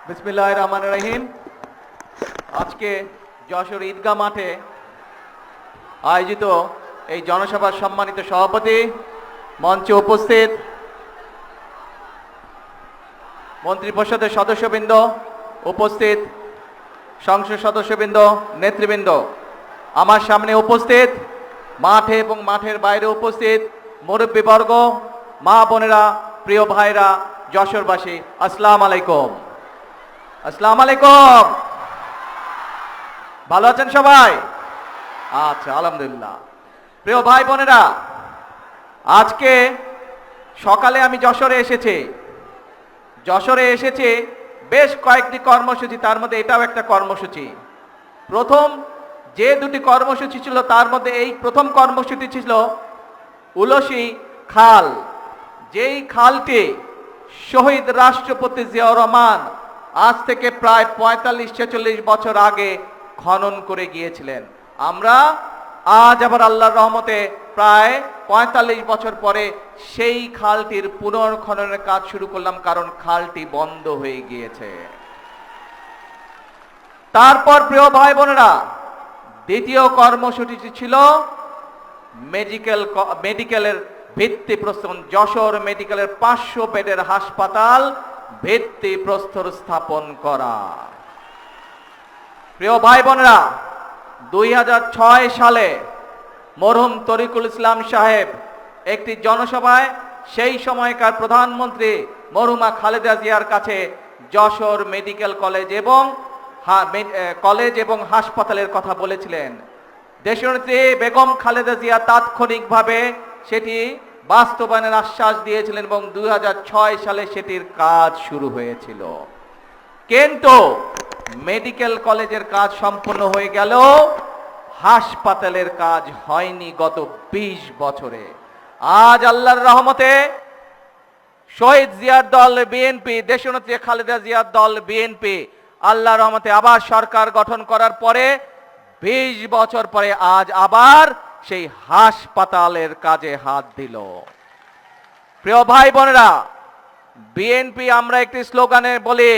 বিসমিল্লাহির রহমানির রহিম। আজকে যশোর ঈদগাহ মাঠে আয়োজিত এই জনসভার সম্মানিত সভাপতি, মঞ্চে উপস্থিত মন্ত্রিপরিষদের সদস্যবৃন্দ, উপস্থিত সংসদ সদস্যবৃন্দ, নেতৃবৃন্দ, আমার সামনে উপস্থিত মাঠে এবং মাঠের বাইরে উপস্থিত মুরব্বীবর্গ, মা বোনেরা, প্রিয় ভাইরা, যশোরবাসী, আসসালামু আলাইকুম। আসসালামু আলাইকুম। ভালো আছেন সবাই? আচ্ছা, আলহামদুলিল্লাহ। প্রিয় ভাই বোনেরা, আজকে সকালে আমি যশোরে এসেছি। বেশ কয়েকটি কর্মসূচি, তার মধ্যে এটাও একটা কর্মসূচি। প্রথম যে দুটি কর্মসূচি ছিল তার মধ্যে এই প্রথম কর্মসূচি ছিল উলসি খাল, যেই খালটি শহীদ রাষ্ট্রপতি জিয়াউর রহমান আজ থেকে প্রায় ৪৫-৪৬ বছর আগে খনন করে গিয়েছিলেন। আমরা আজ আবার আল্লাহর রহমতে প্রায় ৪৫ বছর পরে সেই খালটির পুনর্খননের কাজ শুরু করলাম, কারণ খালটি বন্ধ হয়ে গিয়েছে। তারপর প্রিয় ভাই বোনেরা, দ্বিতীয় কর্মসূচিটি ছিল মেডিকেলের ভিত্তিপ্রস্তর, যশোর মেডিকেলের ৫০০ বেডের হাসপাতাল ভিত্তিপ্রস্তর স্থাপন করা। প্রিয় ভাই বোনেরা, ২০০৬ সালে মরহুম তরিকুল ইসলাম সাহেব একটি জনসভায় সেই সময়কার প্রধানমন্ত্রী মরহুমা খালেদা জিয়ার কাছে যশোর মেডিকেল কলেজ এবং হাসপাতালের কথা বলেছিলেন। দেশনেত্রী বেগম খালেদা জিয়া তাৎক্ষণিকভাবে সেটি বাস্তবায়নের আশ্বাস দিয়েছিলেন এবং ২০০৬ সালে সেটির কাজ শুরু হয়েছিল। কিন্তু মেডিকেল কলেজের কাজ সম্পন্ন হয়ে গেল, হাসপাতালের কাজ হয়নি গত ২০ বছরে। আজ আল্লাহর রহমতে শহীদ জিয়ার দল বিএনপি, দেশনেত্রী খালেদা জিয়ার দল বিএনপি আল্লাহর রহমতে আবার সরকার গঠন করার পরে ২০ বছর পরে আজ আবার সেই হাসপাতালের কাজে হাত দিল। প্রিয় ভাই বোনেরা, বিএনপি আমরা একটি স্লোগানে বলি,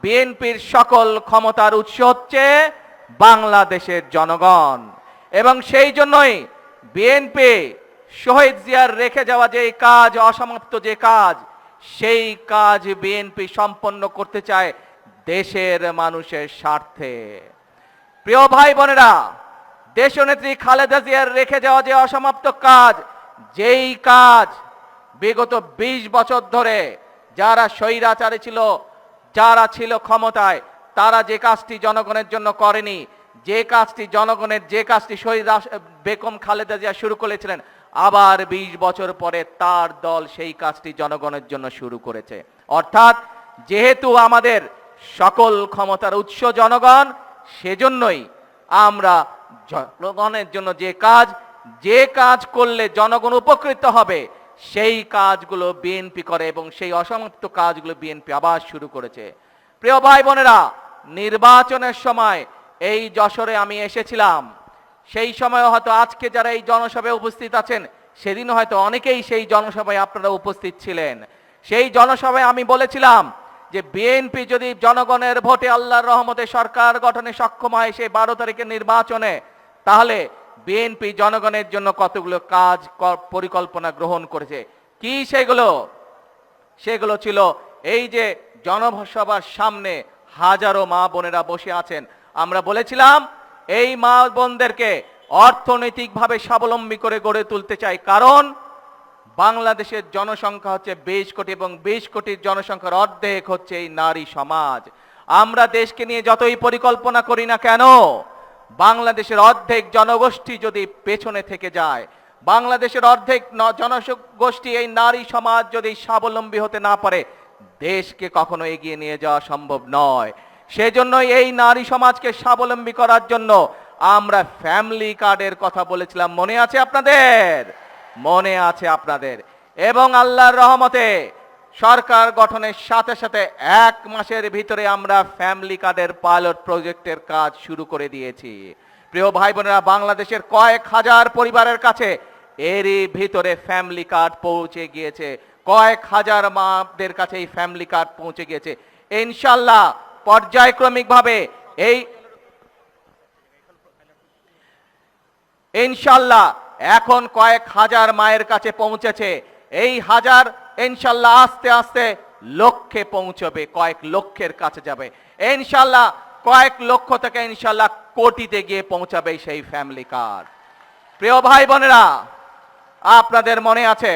বিএনপির সকল ক্ষমতার উৎস হচ্ছে বাংলাদেশের জনগণ, এবং সেই জন্যই বিএনপি শহীদ জিয়ার রেখে যাওয়া যে কাজ, অসমাপ্ত যে কাজ, সেই কাজ বিএনপি সম্পন্ন করতে চায় দেশের মানুষের স্বার্থে। প্রিয় ভাই বোনেরা, দেশনেত্রী খালেদা জিয়ার রেখে যাওয়া যে অসমাপ্ত কাজ, যেই কাজ বিগত ২০ বছর ধরে যারা স্বৈরাচারী ছিল, যারা ছিল ক্ষমতায়, তারা যে কাজটি জনগণের জন্য করেনি, যে কাজটি শহীদ বেগম খালেদা জিয়া শুরু করেছিলেন, আবার ২০ বছর পরে তার দল সেই কাজটি জনগণের জন্য শুরু করেছে। অর্থাৎ যেহেতু আমাদের সকল ক্ষমতার উৎস জনগণ, সেজন্যই আমরা জনগণের জন্য যে কাজ করলে জনগণ উপকৃত হবে সেই কাজগুলো বিএনপি করে, এবং সেই অসমাপ্ত কাজগুলো বিএনপি আবার শুরু করেছে। প্রিয় ভাই বোনেরা, নির্বাচনের সময় এই যশোরে আমি এসেছিলাম। সেই সময় হয়তো আজকে যারা এই জনসভায় উপস্থিত আছেন, সেদিন হয়তো অনেকেই সেই জনসভায় আপনারা উপস্থিত ছিলেন। সেই জনসভায় আমি বলেছিলাম যে বিএনপি যদি জনগণের ভোটে আল্লাহর রহমতে সরকার গঠনে সক্ষম হয় সেই ১২ তারিখের নির্বাচনে, তাহলে বিএনপি জনগণের জন্য কতগুলো কাজ পরিকল্পনা গ্রহণ করেছে। কি সেগুলো ছিল, এই যে জনসভার সামনে হাজারো মা বোনেরা বসে আছেন, আমরা বলেছিলাম এই মা বোনদেরকে অর্থনৈতিকভাবে স্বাবলম্বী করে গড়ে তুলতে চাই, কারণ বাংলাদেশের জনসংখ্যা হচ্ছে ২০ কোটি, এবং ২০ কোটির জনসংখ্যার অর্ধেক হচ্ছে এই নারী সমাজ। আমরা দেশকে নিয়ে যতই পরিকল্পনা করি না কেন, বাংলাদেশের অর্ধেক জনগোষ্ঠী যদি পেছনে থেকে যায়, বাংলাদেশের অর্ধেক জনগোষ্ঠী এই নারী সমাজ যদি স্বাবলম্বী হতে না পারে, দেশকে কখনো এগিয়ে নিয়ে যাওয়া সম্ভব নয়। সেজন্য এই নারী সমাজকে স্বাবলম্বী করার জন্য আমরা ফ্যামিলি কার্ডের কথা বলেছিলাম, মনে আছে আপনাদের? এবং আল্লাহর রহমতে সরকার গঠনের সাথে সাথে ১ মাসের ভিতরে আমরা ফ্যামিলি কার্ডের পাইলট প্রজেক্টের কাজ শুরু করে দিয়েছি। প্রিয় ভাই বোনেরা, বাংলাদেশের কয়েক হাজার পরিবারের কাছে এরই ভিতরে ফ্যামিলি কার্ড পৌঁছে গিয়েছে, কয়েক হাজার মাদের কাছে এই ফ্যামিলি কার্ড পৌঁছে গিয়েছে। ইনশাল্লাহ পর্যায়ক্রমিকভাবে এই ইনশাল্লাহ এখন কয়েক হাজার মায়ের কাছে পৌঁছেছে, এই হাজার ইনশাল্লাহ আস্তে আস্তে লক্ষ্যে পৌঁছবে, কয়েক লক্ষের কাছে যাবে ইনশাল্লাহ, কয়েক লক্ষ থেকে ইনশাল্লাহ কোটিতে গিয়ে পৌঁছাবে সেই ফ্যামিলি কার্ড। প্রিয় ভাই বোনেরা, আপনাদের মনে আছে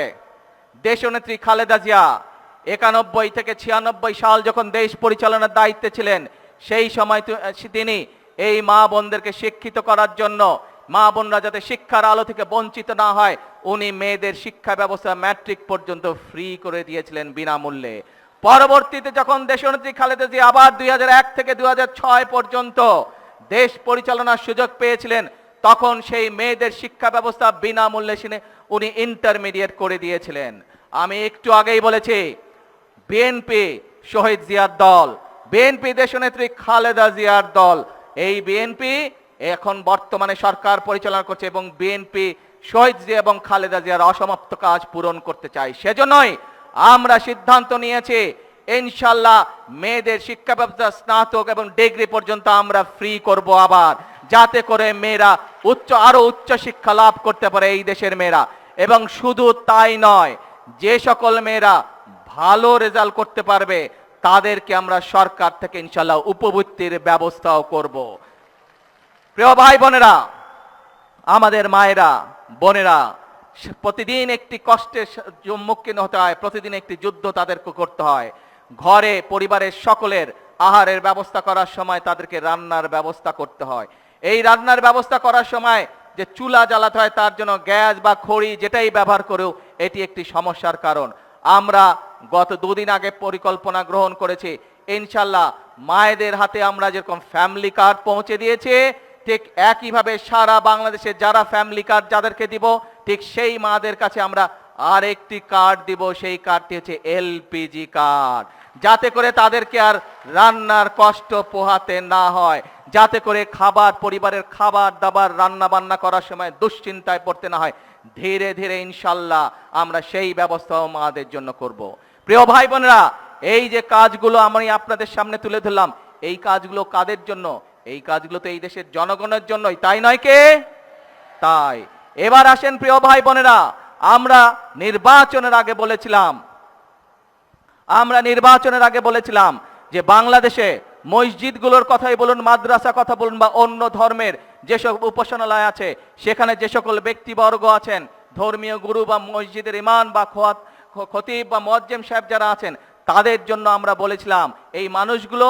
দেশনেত্রী খালেদা জিয়া 91 থেকে 96 সাল যখন দেশ পরিচালনার দায়িত্বে ছিলেন, সেই সময় তিনি এই মা বোনদেরকে শিক্ষিত করার জন্য, মা বোনরা যাতে শিক্ষার আলো থেকে বঞ্চিত না হয়, উনি মেয়েদের শিক্ষা ব্যবস্থা ম্যাট্রিক পর্যন্ত ফ্রি করে দিয়েছিলেন বিনামূল্যে। পরবর্তীতে যখন দেশনেত্রী খালেদা জিয়া আবার 2001 থেকে 2006 পর্যন্ত দেশ পরিচালনার সুযোগ পেয়েছিলেন, তখন সেই মেয়েদের শিক্ষা ব্যবস্থা বিনামূল্যে উনি ইন্টারমিডিয়েট করে দিয়েছিলেন। আমি একটু আগেই বলেছি বিএনপি শহীদ জিয়ার দল, বিএনপি দেশনেত্রী খালেদা জিয়ার দল। এই বিএনপি এখন বর্তমানে সরকার পরিচালনা করছে এবং বিএনপি শহীদ জিয়া এবং খালেদা জিয়ার অসমাপ্ত কাজ পূরণ করতে চাই। সেজন্যই আমরা সিদ্ধান্ত নিয়েছি ইনশাল্লাহ মেয়েদের শিক্ষা ব্যবস্থা স্নাতক এবং ডিগ্রি পর্যন্ত আমরা ফ্রি করব আবার, যাতে করে মেয়েরা আরো উচ্চ শিক্ষা লাভ করতে পারে এই দেশের মেয়েরা। এবং শুধু তাই নয়, যে সকল মেয়েরা ভালো রেজাল্ট করতে পারবে তাদেরকে আমরা সরকার থেকে ইনশাল্লাহ উপবৃত্তির ব্যবস্থাও করব। প্রিয় ভাই বোনেরা, আমাদের মায়েরা বোনেরা প্রতিদিন একটি কষ্টের সম্মুখীন হতে হয়, প্রতিদিন একটি যুদ্ধ তাদেরকে করতে হয়। ঘরে পরিবারের সকলের আহারের ব্যবস্থা করার সময় তাদেরকে রান্নার ব্যবস্থা করতে হয়। এই রান্নার ব্যবস্থা করার সময় যে চুলা জ্বালাতে হয়, তার জন্য গ্যাস বা খড়ি যেটাই ব্যবহার করেও এটি একটি সমস্যার কারণ। আমরা গত 2 দিন আগে পরিকল্পনা গ্রহণ করেছি, ইনশাল্লাহ মায়েদের হাতে আমরা যেরকম ফ্যামিলি কার্ড পৌঁছে দিয়েছি, ঠিক একইভাবে সারা বাংলাদেশে যারা ফ্যামিলি কার্ড যাদেরকে দিব, ঠিক সেই মাদের কাছে আমরা আরেকটি কার্ড দিব। সেই কার্ডটি হচ্ছে এলপিজি কার্ড, যাতে করে তাদেরকে আর রান্নার কষ্ট পোহাতে না হয়, যাতে করে পরিবারের খাবার দাবার রান্না বান্না করার সময় দুশ্চিন্তায় পড়তে না হয়। ধীরে ধীরে ইনশাল্লাহ আমরা সেই ব্যবস্থাও মাদের জন্য করব। প্রিয় ভাই বোনেরা, এই যে কাজগুলো আমি আপনাদের সামনে তুলে ধরলাম, এই কাজগুলো কাদের জন্য? এই কাজগুলো তো এই দেশের জনগণের জন্যই, তাই নয় কে? তাই এবার আসেন প্রিয় ভাই বোনেরা, আমরা নির্বাচনের আগে বলেছিলাম যে বাংলাদেশে মসজিদগুলোর কথাই বলুন, মাদ্রাসা কথা বলুন বা অন্য ধর্মের যেসব উপাসনালয় আছে, সেখানে যে সকল ব্যক্তিবর্গ আছেন, ধর্মীয় গুরু বা মসজিদের ইমাম বা খতিব বা মুয়াজ্জিম সাহেব যারা আছেন, তাদের জন্য আমরা বলেছিলাম এই মানুষগুলো